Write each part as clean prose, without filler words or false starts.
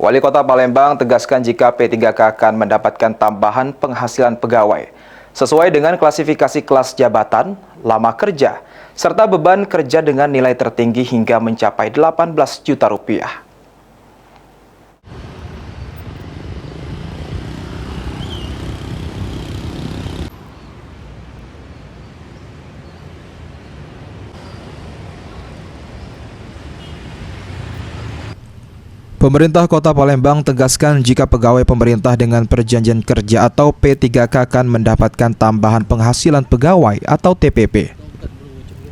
Wali Kota Palembang tegaskan jika P3K akan mendapatkan tambahan penghasilan pegawai sesuai dengan klasifikasi kelas jabatan, lama kerja, serta beban kerja dengan nilai tertinggi hingga mencapai 18 juta rupiah. Pemerintah Kota Palembang tegaskan jika pegawai pemerintah dengan perjanjian kerja atau P3K akan mendapatkan tambahan penghasilan pegawai atau TPP.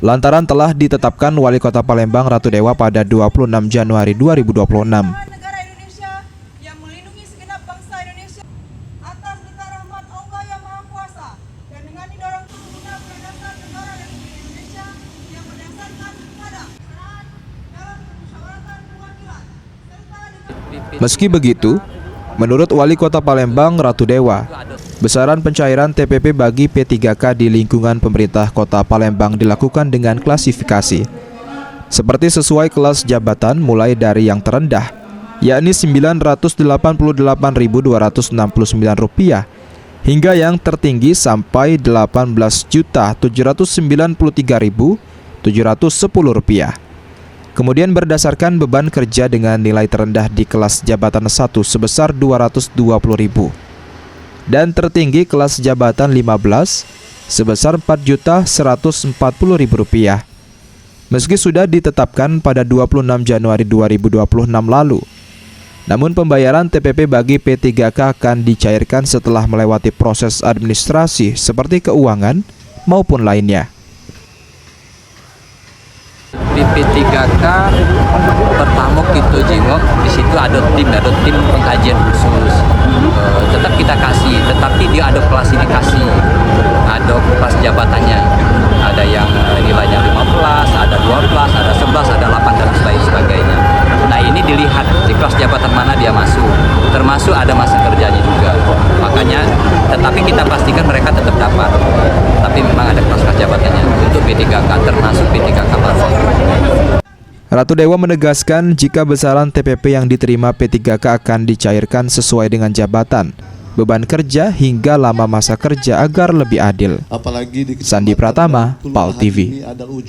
Lantaran telah ditetapkan Wali Kota Palembang Ratu Dewa pada 26 Januari 2026. Meski begitu, menurut Wali Kota Palembang Ratu Dewa, besaran pencairan TPP bagi P3K di lingkungan pemerintah Kota Palembang dilakukan dengan klasifikasi seperti sesuai kelas jabatan mulai dari yang terendah, yakni Rp988.269 hingga yang tertinggi sampai Rp18.793.710. Kemudian berdasarkan beban kerja dengan nilai terendah di kelas jabatan 1 sebesar Rp220.000 dan tertinggi kelas jabatan 15 sebesar Rp4.140.000. Meski sudah ditetapkan pada 26 Januari 2026 lalu, namun pembayaran TPP bagi P3K akan dicairkan setelah melewati proses administrasi seperti keuangan maupun lainnya. P3K pertama kita jengok di situ ada tim pengkajian khusus. Tetap kita kasih, tetapi dia ada klasifikasi, ada kelas jabatannya. Ada yang nilainya 15, ada 12, ada 11, ada 8 dan sebagainya. Nah ini dilihat di kelas jabatan mana dia masuk, termasuk ada masa kerjanya juga. Makanya, tetapi kita pastikan mereka tetap dapat. Tapi memang ada kelas jabatannya untuk P3K, termasuk P3K Parpol. Ratu Dewa menegaskan jika besaran TPP yang diterima P3K akan dicairkan sesuai dengan jabatan, beban kerja hingga lama masa kerja agar lebih adil. Sandi Pratama, PAL TV.